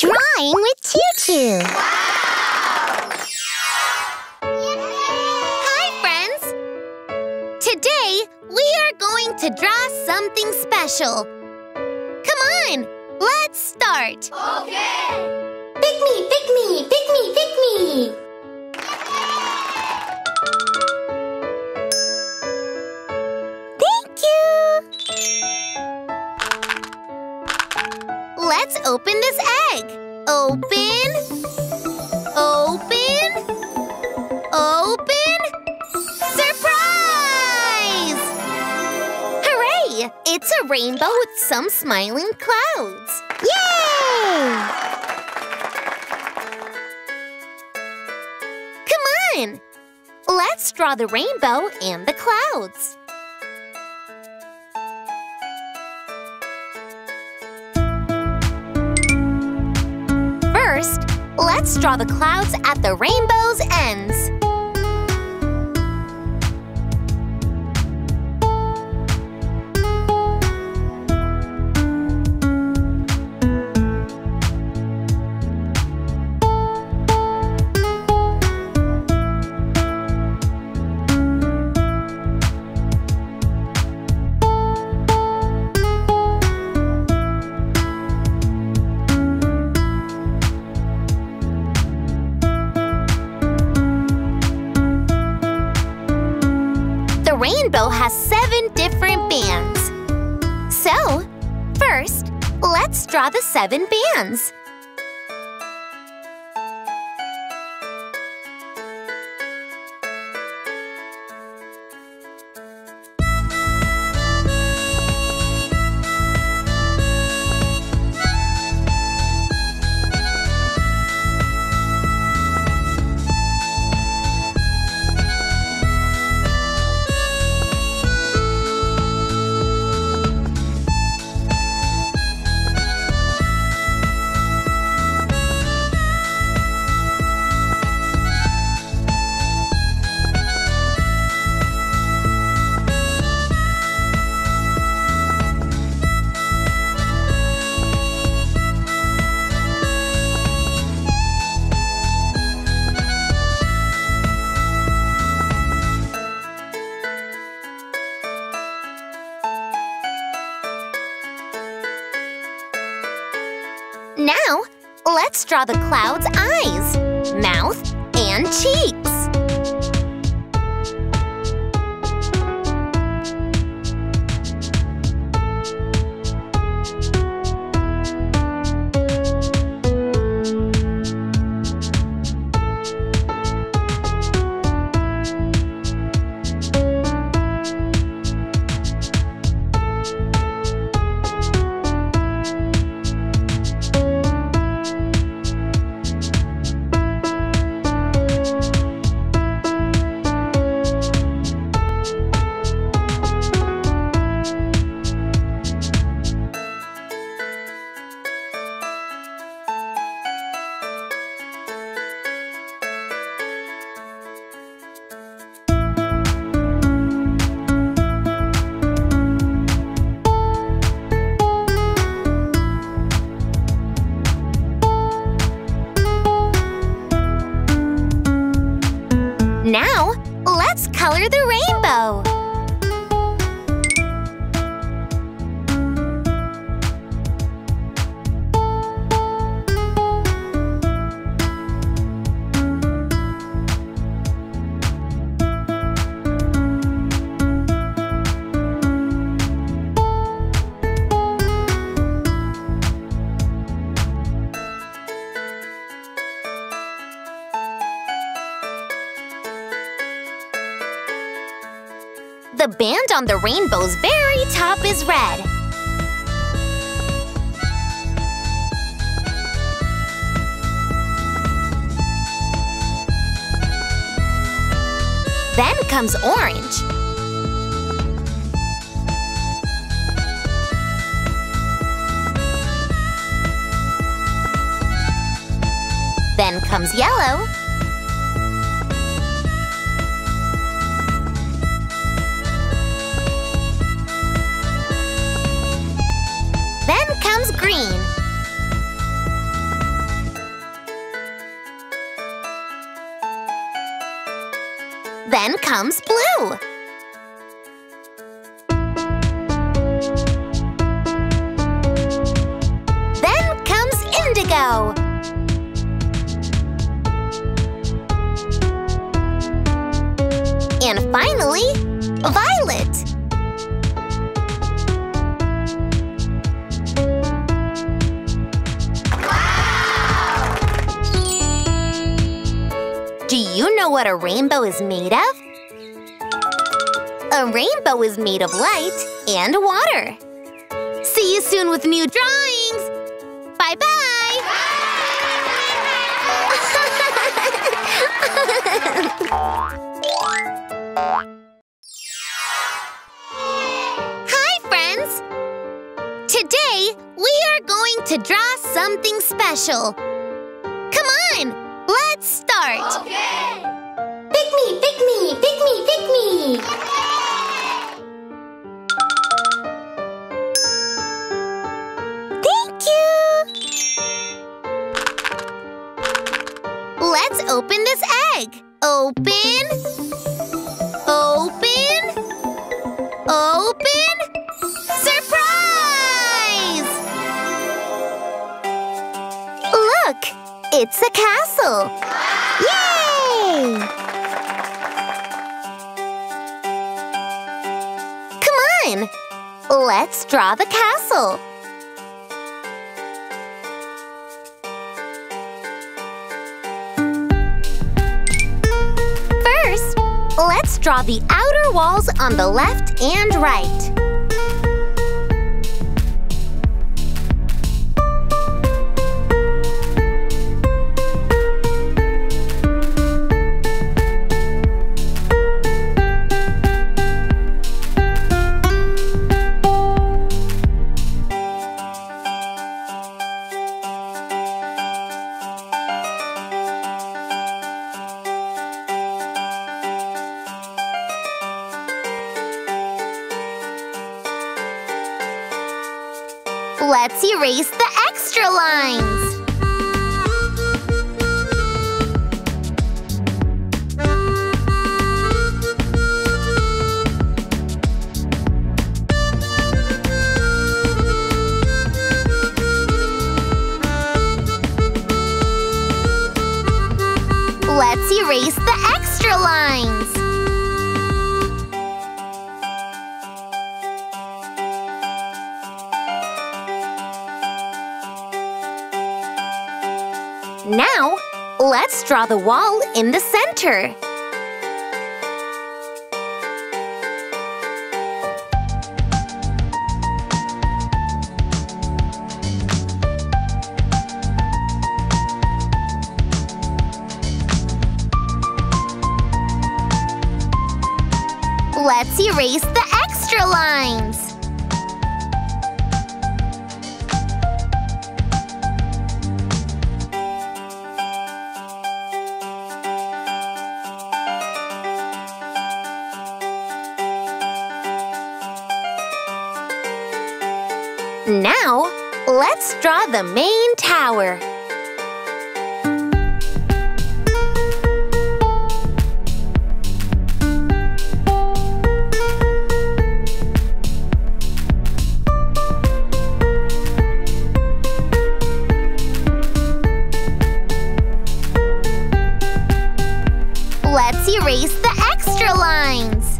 Drawing with ChuChu. Hi, friends! Today, we are going to draw something special. Come on, let's start. Okay. Pick me, pick me, pick me, pick me. Thank you. Let's open this egg. Open. Open. Open. Surprise! Hooray! It's a rainbow with some smiling clouds. Yay! Come on! Let's draw the rainbow and the clouds. First, let's draw the clouds at the rainbow's ends. The rainbow has 7 different bands. So, first, let's draw the 7 bands. Now, let's draw the cloud's eyes, mouth, and cheeks. Now, let's color the rainbow. The band on the rainbow's very top is red. Then comes orange. Then comes yellow. Then comes green. Then comes blue. Then comes indigo. And finally, violet. Wow! Do you know what a rainbow is made of? A rainbow is made of light and water. See you soon with new drawings. Bye-bye. Hi, friends. Today, we are going to draw something special. Come on, let's start. Okay! Pick me, pick me, pick me, pick me! Thank you! Let's open this egg. Open. Open. Open. Surprise! Look, it's a castle. Yay! Come on, let's draw the castle. First, let's draw the outer walls on the left and right. Let's erase the extra lines. Let's erase the extra lines. Now, let's draw the wall in the center. Let's erase the extra lines. Now, let's draw the main tower. Let's erase the extra lines.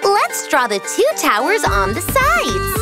Let's draw the two towers on the sides.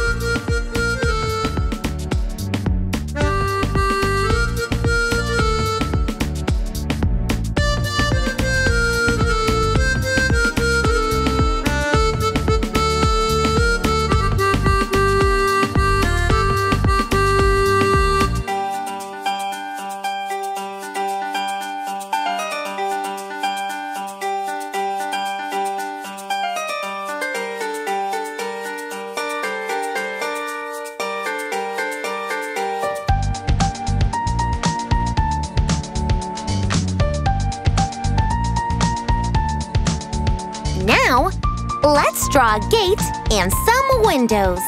let's draw a gate and some windows.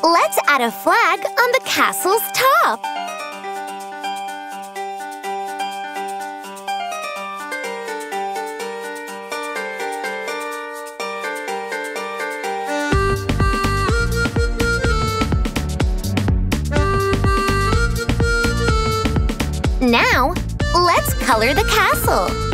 Let's add a flag on the castle's top. Now, let's color the castle.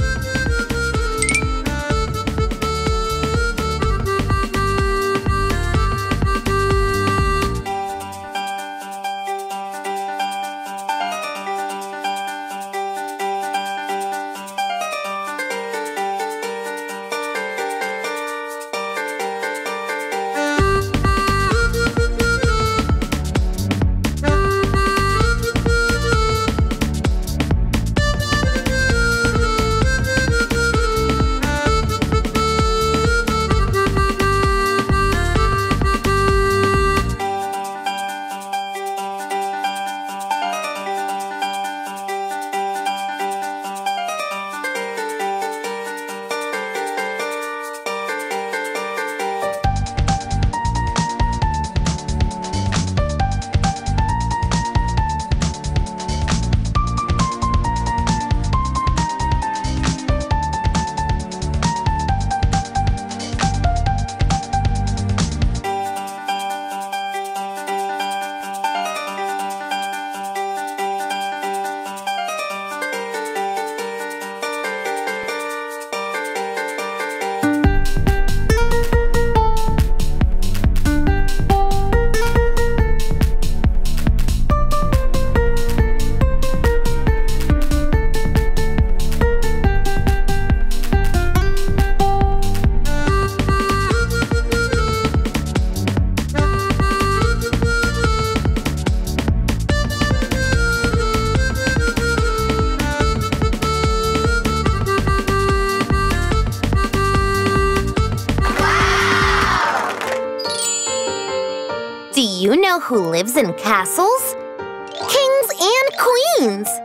Do you know who lives in castles? Kings and queens!